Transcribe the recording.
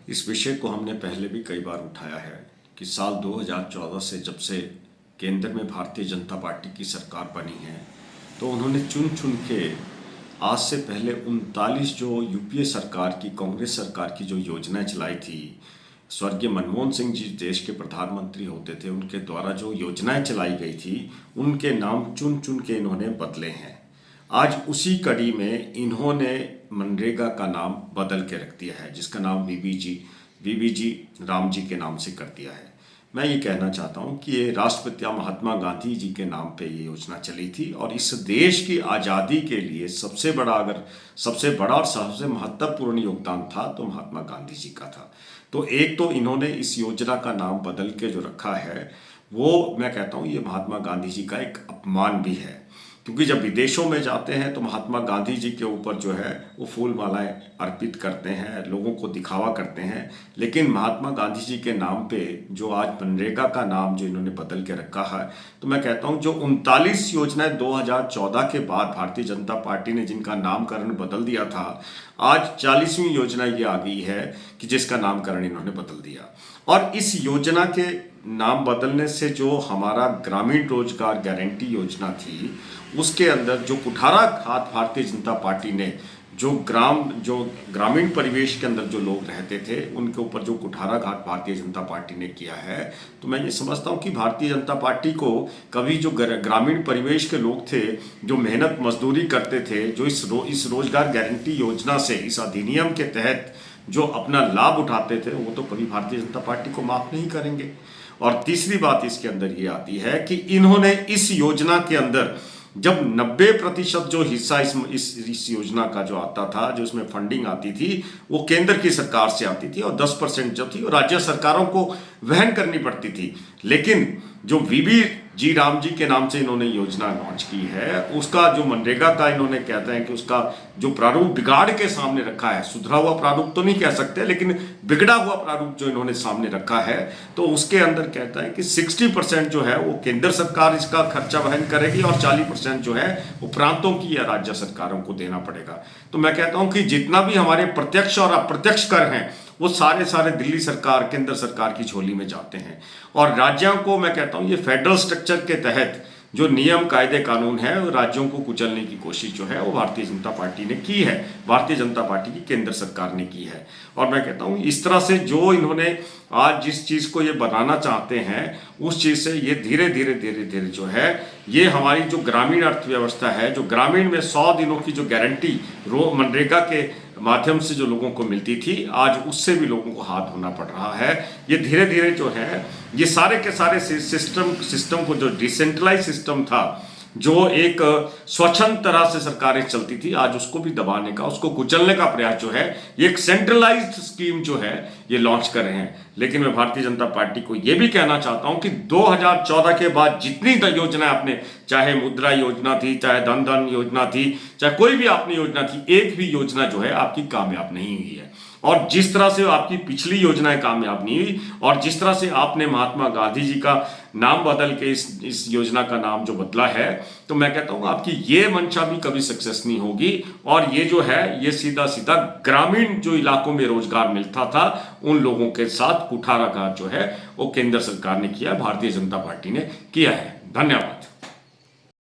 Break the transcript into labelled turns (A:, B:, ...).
A: इस विषय को हमने पहले भी कई बार उठाया है कि साल 2014 से जब से केंद्र में भारतीय जनता पार्टी की सरकार बनी है तो उन्होंने चुन चुन के आज से पहले 39 जो यूपीए सरकार की, कांग्रेस सरकार की जो योजनाएं चलाई थी, स्वर्गीय मनमोहन सिंह जी देश के प्रधानमंत्री होते थे, उनके द्वारा जो योजनाएं चलाई गई थी उनके नाम चुन चुन के इन्होंने बदले हैं। आज उसी कड़ी में इन्होंने मनरेगा का नाम बदल के रख दिया है, जिसका नाम वीबीजी राम जी के नाम से कर दिया है। मैं ये कहना चाहता हूँ कि ये राष्ट्रपिता महात्मा गांधी जी के नाम पे ये योजना चली थी और इस देश की आज़ादी के लिए सबसे बड़ा और सबसे महत्वपूर्ण योगदान था तो महात्मा गांधी जी का था। तो एक तो इन्होंने इस योजना का नाम बदल के जो रखा है वो मैं कहता हूँ ये महात्मा गांधी जी का एक अपमान भी है, क्योंकि जब विदेशों में जाते हैं तो महात्मा गांधी जी के ऊपर जो है वो फूल मालाएं अर्पित करते हैं, लोगों को दिखावा करते हैं, लेकिन महात्मा गांधी जी के नाम पे जो आज मनरेगा का नाम जो इन्होंने बदल के रखा है, तो मैं कहता हूं जो 39 योजनाएं 2014 के बाद भारतीय जनता पार्टी ने जिनका नामकरण बदल दिया था, आज 40वीं योजना ये आ गई है कि जिसका नामकरण इन्होंने बदल दिया। और इस योजना के नाम बदलने से जो हमारा ग्रामीण रोजगार गारंटी योजना थी उसके अंदर जो कुठाराघात भारतीय जनता पार्टी ने जो ग्रामीण परिवेश के अंदर जो लोग रहते थे उनके ऊपर जो कुठाराघात भारतीय जनता पार्टी ने किया है, तो मैं ये समझता हूँ कि भारतीय जनता पार्टी को कभी जो ग्रामीण परिवेश के लोग थे, जो मेहनत मजदूरी करते थे, जो इस रोजगार गारंटी योजना से, इस अधिनियम के तहत जो अपना लाभ उठाते थे, वो तो कभी भारतीय जनता पार्टी को माफ नहीं करेंगे। और तीसरी बात इसके अंदर ये आती है कि इन्होंने इस योजना के अंदर जब 90% जो हिस्सा इस योजना का जो आता था, जो इसमें फंडिंग आती थी, वो केंद्र की सरकार से आती थी और 10% जो थी वो राज्य सरकारों को वहन करनी पड़ती थी। लेकिन जो वीबीजी राम जी के नाम से इन्होंने योजना लॉन्च की है, उसका जो मनरेगा का इन्होंने कहते हैं कि उसका जो प्रारूप बिगाड़ के सामने रखा है, सुधरा हुआ प्रारूप तो नहीं कह सकते, लेकिन बिगड़ा हुआ प्रारूप जो इन्होंने सामने रखा है, तो उसके अंदर कहता है कि 60% जो है वो केंद्र सरकार इसका खर्चा वहन करेगी और 40% जो है वो प्रांतों की या राज्य सरकारों को देना पड़ेगा। तो मैं कहता हूं कि जितना भी हमारे प्रत्यक्ष और अप्रत्यक्ष कर हैं वो सारे दिल्ली सरकार, केंद्र सरकार की झोली में जाते हैं। और राज्यों को मैं कहता हूं ये फेडरल स्ट्रक्चर के तहत जो नियम कायदे कानून है राज्यों को कुचलने की कोशिश जो है वो भारतीय जनता पार्टी ने की है, भारतीय जनता पार्टी की केंद्र सरकार ने की है। और मैं कहता हूँ इस तरह से जो इन्होंने आज जिस चीज़ को ये बनाना चाहते हैं उस चीज़ से ये धीरे धीरे जो है ये हमारी जो ग्रामीण अर्थव्यवस्था है, जो ग्रामीण में 100 दिनों की जो गारंटी मनरेगा के माध्यम से जो लोगों को मिलती थी, आज उससे भी लोगों को हाथ धोना पड़ रहा है। ये धीरे धीरे जो है ये सारे के सारे सिस्टम को जो डिसेंट्रलाइज सिस्टम था, जो एक स्वच्छंद तरह से सरकारें चलती थी, आज उसको भी दबाने का, उसको कुचलने का प्रयास जो है ये एक सेंट्रलाइज्ड स्कीम जो है ये लॉन्च कर रहे हैं। लेकिन मैं भारतीय जनता पार्टी को ये भी कहना चाहता हूं कि 2014 के बाद जितनी योजना आपने, चाहे मुद्रा योजना थी, चाहे धन योजना थी, चाहे कोई भी आपने योजना थी, एक भी योजना जो है आपकी कामयाब नहीं हुई है। और जिस तरह से आपकी पिछली योजनाएं कामयाब नहीं हुई और जिस तरह से आपने महात्मा गांधी जी का नाम बदल के इस योजना का नाम जो बदला है, तो मैं कहता हूं आपकी ये मंशा भी कभी सक्सेस नहीं होगी। और ये जो है ये सीधा ग्रामीण जो इलाकों में रोजगार मिलता था उन लोगों के साथ कुठाराघात जो है वो केंद्र सरकार ने किया, भारतीय जनता पार्टी ने किया है। धन्यवाद।